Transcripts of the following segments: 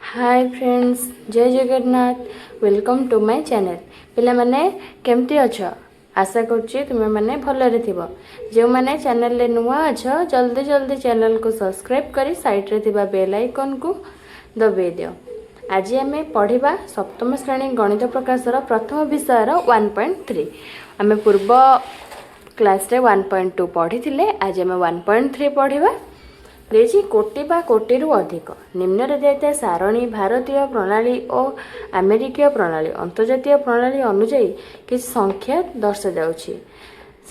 हाय friends, जय Jagannath. Welcome to my channel. पिला माने केमती अछ? आशा करुच्ची तुम मैंने भलरे थिबो। जो मैंने चैनल ले नुआ अछ जल्दी जल्दी चैनल को सब्सक्राइब करी साइड रे थिबा बेल आइकन को दबाई दियो। आज आम पढ़ा सप्तम श्रेणी गणित प्रकाशर प्रथम विषयर 1.3। आम पूर्व क्लास रे 1.2 पढ़ी थिले। आज आम 1.3 पढ़ा। देजी कोटि बा कोटि अधिक निम्न दिए सारणी भारतीय प्रणाली और अमेरिकीय प्रणाली अंतर्जातीय प्रणाली अनुजाई किसी संख्या दर्शा जाउछि।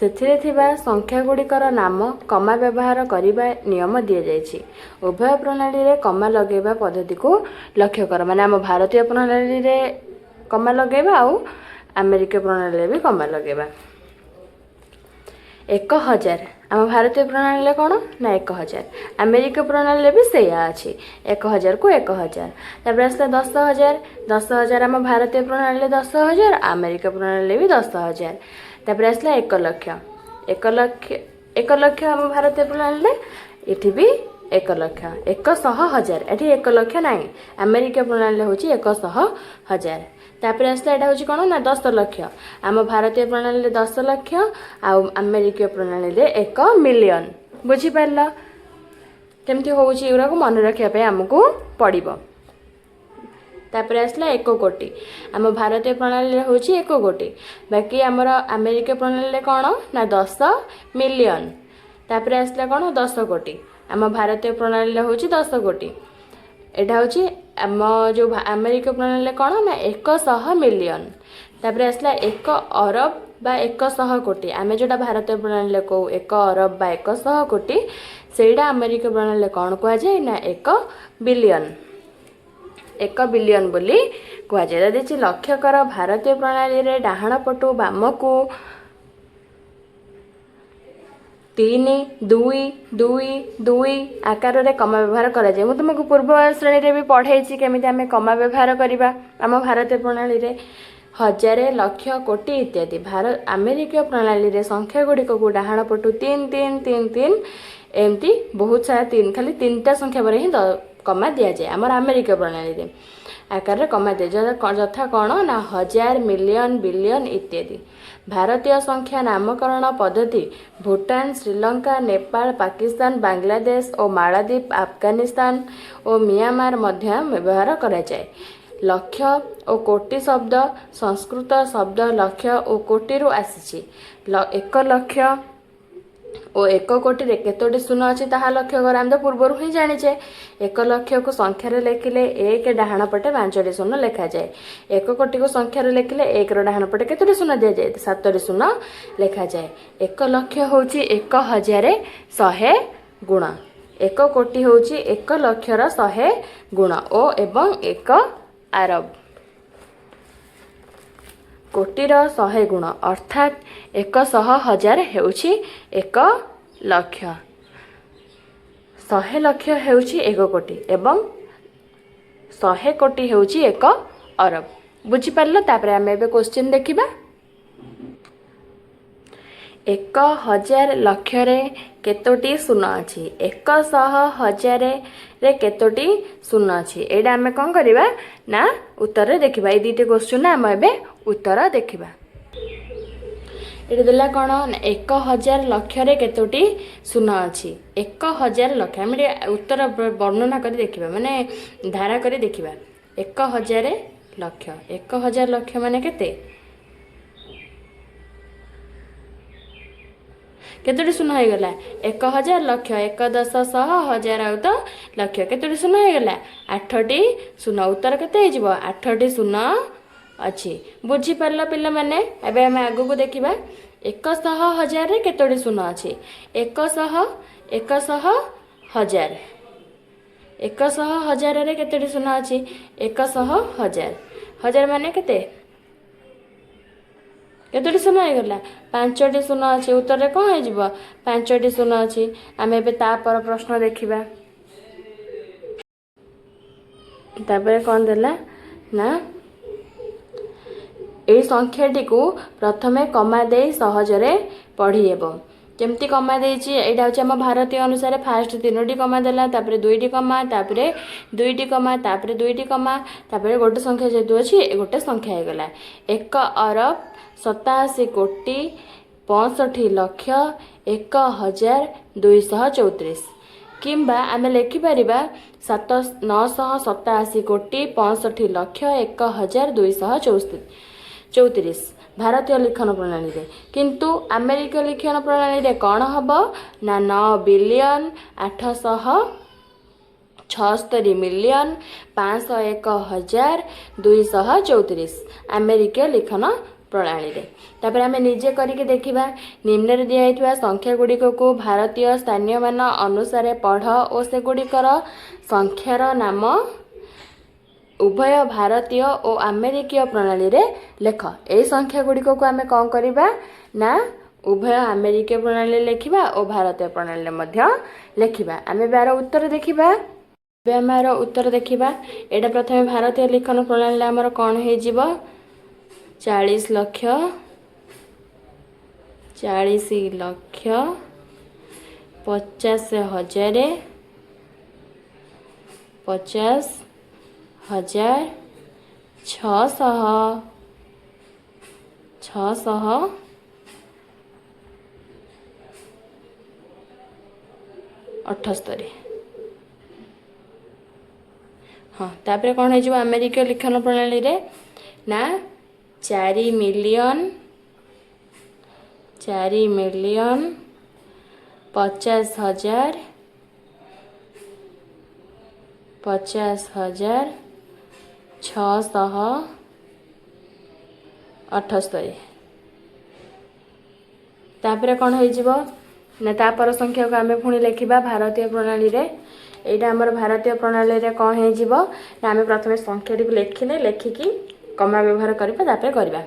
सेथिरे थिबा संख्या गुड़िकर नाम कमा व्यवहार करने नियम दि जाइछि। उभय प्रणाली रे कमा लगेबा पद्धति को लक्ष्य कर। माने आम भारतीय प्रणाली रे कमा लगेबा आउ अमेरिकीय प्रणाली रे भी कमा लगेबा। 1000 आम भारतीय प्रणाली कौन ना 1000, अमेरिका प्रणाली भी सैया अच्छी 1000 को 1000। तापर आसला 10,000, 10,000 आम भारतीय प्रणाली 10,000, अमेरिका प्रणाली भी 10,000। तापर आसला 1 लाख, 1 लाख आम भारतीय प्रणाली इठी भी 1 लाख, 100,000 एठी 1 लाख ना अमेरिका प्रणाली हूँ 100,000। तापर आसला एटा हूँ कौन ना 10 लाख आम भारतीय प्रणाली 10 लाख अमेरिकीय प्रणाली 1 मिलियन। बुझीपार केमती होगा मन रखापी आमको पड़ो। तापर आसला 1 कोटी आम भारतीय प्रणाली हूँ 1 कोटी, बाकी आमर अमेरिका प्रणाली कौन ना 10 मिलियन। तापर आसला कौन 10 कोटी आम भारतीय प्रणाली हूँ 10 कोटी। एटा हूँ आम जो अमेरिका प्रणाली कौन ना 100 मिलियन। तापर आसला 1 अरब बा 100 कोटी आम जोटा भारतीय प्रणाली कहू 1 अरब बा 100 कोटी सेटा अमेरिका प्रणाली कौन कह जाए ना 1 बिलियन। 1 बिलियन बोली कह जाए। देखिए लक्ष्य कर भारतीय प्रणाली रे डाहाण पटु बाम को 3, 2, 2, 2 आकार रे कमा व्यवहार करा जाए। मैं तुमको पूर्व श्रेणी रे भी पढ़ाई केमी आम कमा व्यवहार करवा आम भारतीय प्रणाली रे 1000, लक्ष, कोटी इत्यादि। भारत अमेरिकीय प्रणाली रे संख्या गुड़िक को डाहाण पटु 3, 3, 3, 3 एमती बहुत सारा 3 खाली 3टा संख्या पर ही कमा दि जाए। आमर अमेरिकीय प्रणाली रे आकार कमा दिए यथा कौन ना 1000, मिलियन, बिलियन इत्यादि। भारतीय संख्या नामकरण पद्धति भूटान, श्रीलंका, नेपाल, पाकिस्तान, बांग्लादेश और मालदीप, अफगानिस्तान और म्यांमार मध्य व्यवहार करा जाए। लक्ष और कोटि शब्द संस्कृत शब्द लक्ष और कोटि रु आसी। 1 लाख और 1 कोटि रे केतोटी शून्य अच्छी ताहा लक्ष्य कर आम तो पूर्वर ही जानीचे। 1 लाख को संख्यार लिखिले 1 डाहाण पटे 5टी शून्य लिखा जाए। 1 कोटि को संख्यार लिखिले 1 डाहाण पटे केतोटी शून्य दि जाए 7टी शून्य लिखा जाए। 1 लाख हूँ 1,100 गुण, 1 कोटि हूँ 1 लक्षर 100 गुण ओ एवं 1 अरब कोटिर 100 गुण अर्थात 100,000 हेउछि 1 लाख, 100 लाख हेउछि 1 कोटि एवं 100 कोटि हेउछि 1 अरब। बुझी पारलो। तापर आमे एबे क्वेश्चन देखिबा। 1,000 लाख रे केतोटी शून्य अछि? 100,000 रे केतोटी शून्य अछि? एडा आमे कोन करिबा ना उत्तर रे देखिबा। ए दीटे क्वेश्चन आम एबे उत्तर देखिबा। एटा देला कोन ना 1,000 लाख रे केतोटी शून्य अछि? 1,000 लाख आमे उत्तर वर्णना करी देखिबा माने धारा करी देखिबा। 1,000 लाख, 1,000 लाख माने केते केतोटी शून्य हो गला? 1,000 लाख 1 10 100 1000 आउ तो लक्ष केतोटी शून्य हो गला? 8टी शून्य। उत्तर केते हो जिवो? 8टी शून्य अच्छी। बुझी पारला पिला माने। एबे हम आगु को देखिबा। 100,000 रे केतोटी शून्य अच्छी? 100 100,000 100,000 रे केतोटी शून्य अच्छी? 100,000 1000 माने केते केतोटी शून्य हो गला? 5टी शून्य अच्छी। उत्तर रे कौन हो जिवो? 5टी शून्य अच्छी। आम एबे तापर प्रश्न देखिबा। तापर कौन देला ना ए संख्याटी को प्रथमे कमा दे सहजरे पढ़ी हेबो। केमती कमा देछि एटा होछि हम भारतीय अनुसार फास्ट 3टी कमा देला तापर 2टी कमा तापर 2टी कमा तापर 2टी कमा तापर गोटे संख्या जेतु अछि गोटे संख्या हे गला 1 अरब 87 कोटी 65 लक्ष 1234 किंबा आम लिखिपर 987 कोटी 65 लक्ष 1234 भारतीय लिखन प्रणाली रे किंतु अमेरिका लिखन प्रणाली रे कौन हम ना 9 बिलियन 876 मिलियन 501,234 अमेरिका लिखन प्रणाली रे। तापर आम निजे करके देखिबा निम्न रे दिया हितवा संख्या गुड़िक को भारतीय स्थानीय मान अनुसार पढ़ और से गुड़िकर संख्यार नाम उभय भारतीय और अमेरिकीय प्रणाली रे लेख। ए संख्या गुड़िक को आम कौन करवा ना उभय अमेरिकीय प्रणाली लिखा और भारतीय प्रणाली मध्य लिखा। आम बार उत्तर देखा आमर उत्तर देखा एटा प्रथम भारतीय लिखन प्रणाली आमर कौन हो 40 लक्ष 50,000 50,000 600 78 हाँ तापर कौन हो अमेरिका लिखन प्रणाली रे ना 4 मिलियन 50,000 678 तापर कौन हो ना तापर संख्या को आम पुणी लिखा भारतीय प्रणाली रे। एटा हमर भारतीय प्रणाली रे कौन हो ना आम प्रथम संख्या टी लिखिले लिखिकी कमा व्यवहार करबा तापर करबा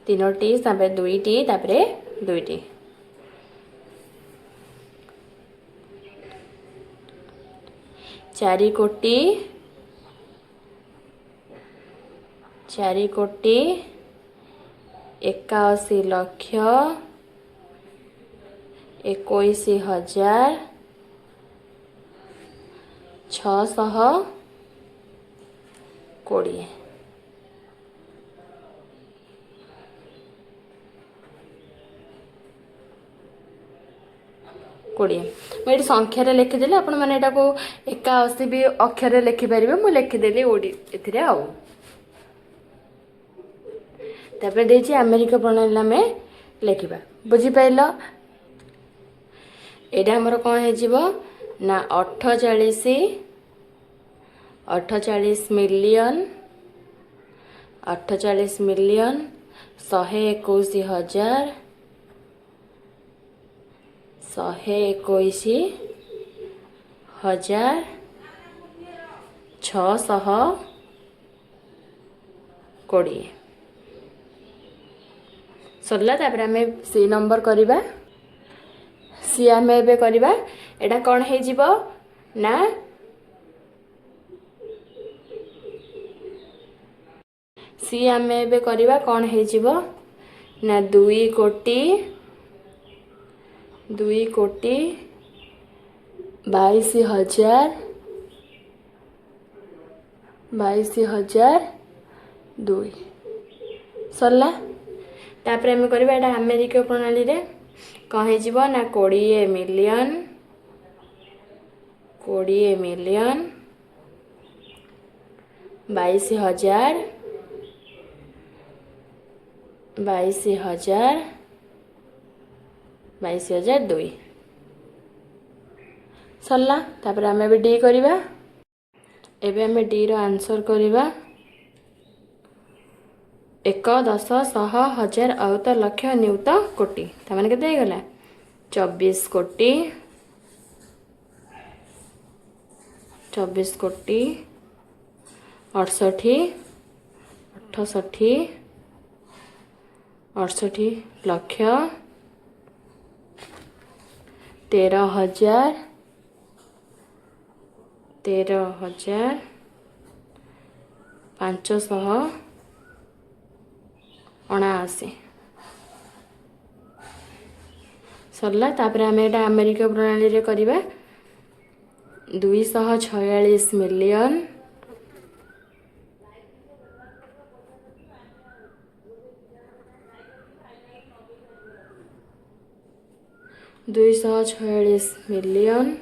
3टी तापर 2टी तापर 2टी 4 कोटी 81 लक्ष 21,620 कोड़े मुझे संख्यार लिखिदेली आपण मैंने यहाँ को 81 भी अक्षर लिखिपारे मुझे लिखिदेली ओडी ए अमेरिका प्रणाली आम लिखा बुझीपार यहाँ आमर कौन हो ना 48 मिलियन 121,000 620 सरला। तापर आम सी नंबर करवा सी आम एबे करवा एटा कौन हो ना सी आम एबे करवा कौन हो ना 2 कोटी 22,002 सरला। तापर आम करवा एटा अमेरिका प्रणाली रे कौन हो ना 20 मिलियन 22,002 सरला। तापर आम ए डी करवा एबे आम डी रो आंसर करवा 1 10 100 1000 अयुत लक्ष नियुत कोटी ताମାନେ केते गला 24 कोटी 68 लक्ष 13,500 ଅଣାଅଶୀ सरला। तापर आम एटा अमेरिका प्रणाली रे करबा 246 मिलियन 246 मिलियन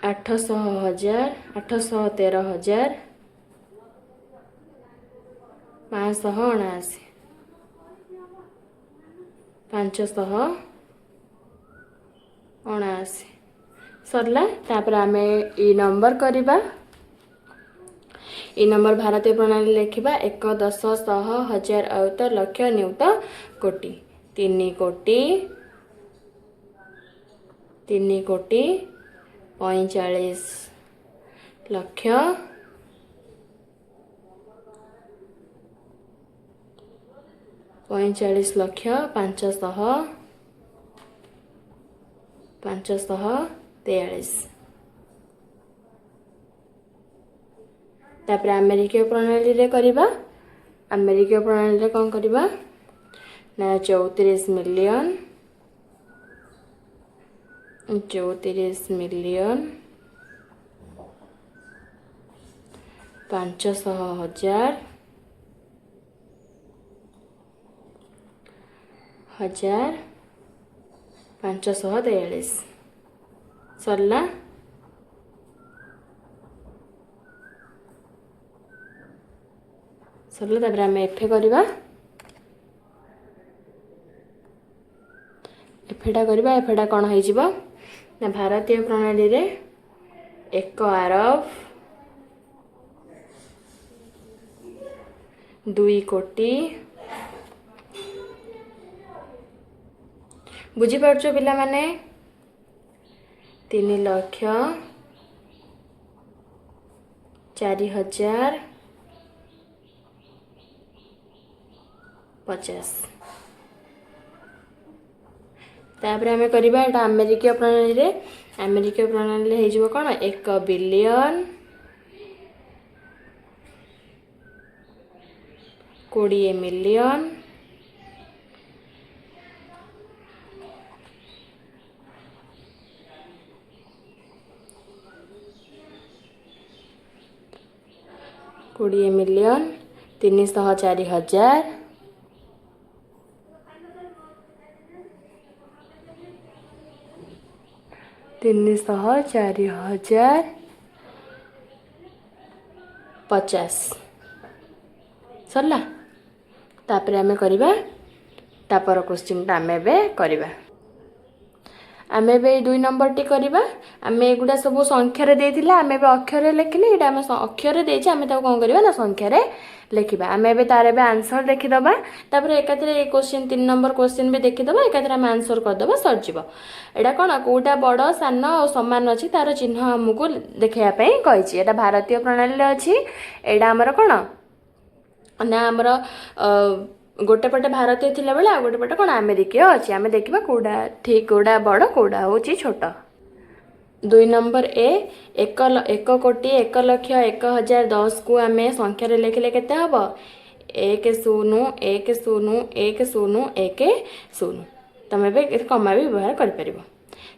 813,000 579 579 सरला। तापर आम ई नंबर करबा ई नंबर भारतीय प्रणाली लिखा 1 10 100 1000 अयुत लक्ष नियुत कोटि 3 कोटि 45 लक्ष 45 लक्ष 543। तापर अमेरिका प्रणाली रे करबा अमेरिका प्रणाली रे कौन करबा ना 34 मिलियन 500,000 543 सरला। सरला तापर आम एफ करबा एफटा करबा एफटा कौन हो ना भारतीय प्रणाली रे 1 अरब 2 कोटि बुझी पारछो पिला माने 3 लक्ष 4,050। तापर आम करबा एटा अमेरिका प्रणाली रे हे जिवो कोन 1 बिलियन 20 मिलियन 20 मिलियन 304,000 304,050 सरला। तापर आम करबा तापर क्वेश्चन ता आम बे करबा आम बे 2 नंबर टी करबा आम एगुडा सब संख्या देथिला आम बे अक्षर लिखिले एटा आम अक्षर देछि आम ता कोन करबा ना संख्या रे लिखिबा आम बे तार बे आंसर देखि दबा तापर एकाथरे क्वेश्चन 3 नंबर क्वेश्चन भी देखि दबा एकाथरे आम आंसर कर दबा सर जीवो एटा कोन कोटा बड़ सान और समान अछि तार चिन्ह हमकु देखैया पई कहिछि एटा भारतीय प्रणाली रे अछि एटा हमर कोन ना हमर गोटे पटे भारतीय थिला बेले आ गोटे पटे कोन अमेरिका अछि आमे देखिबा कोडा ठीक कोडा बड़ कोडा होछि छोट। 2 नंबर ए 1 कोटि 1 लक्ष 1,010 को आमे संख्या रे लिखले केते हबो 1 0 1 0 1 0 1 0 तमे बे कमा भी व्यवहार कर परिबो।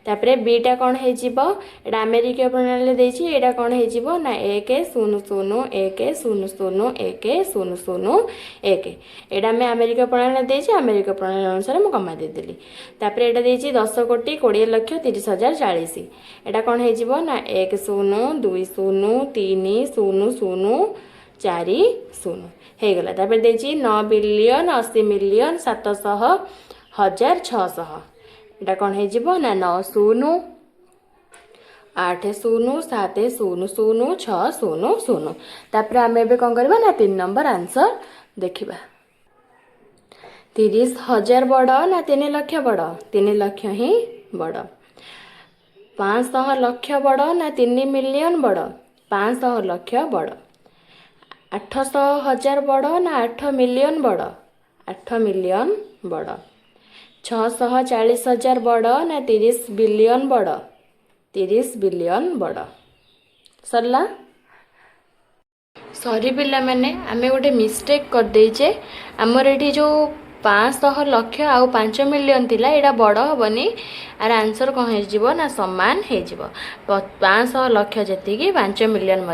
तापरे बीटा कौन है एटा अमेरिका प्रणाली देछि एटा कौन है ना 1 0 0 1 0 0 1 0 0 1 एटा मैं अमेरिका प्रणाली देछि अमेरिका प्रणाली अनुसार मु कमा दे देली। तापरे एटा देछि 10 कोटि 20 लक्ष 30,000 40 एटा कौन है ना 1 0 2 0 3 0 0 4 0 हे गला। तापरे देछि 9 बिलियन 80 मिलियन 700,000 एटा कौन है ना 9 0 8 0 7 0 0 6 0 0 तापर आम एबे कौन करबा ना 3 नंबर आंसर देखिबा 30,000 बड़ ना 3 लक्ष बड़ 3 लक्ष ही बड़ 500 लक्ष बड़ ना 3 मिलियन बड़ 500 लक्ष बड़ 800,000 बड़ ना 8 मिलियन बड़ 8 मिलियन बड़ 640,000 बड़ ना 30 बिलियन बड़ 30 बिलियन बड़ सरला सॉरी पिला माने आमे गोटे मिस्टेक कर देइचे हमर एठी जो 500 लक्ष आउ 5 मिलियन थिला एटा बड़ हबनी आर आंसर कौन हो ना समान हो 500 लक्ष जी 5 मिलियन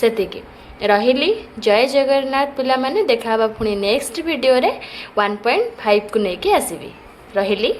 सेतिकी रही जय जगन्नाथ पिला माने देखा पुणी नेक्स्ट वीडियो रे 1.5 को लेकिन आसबि रही।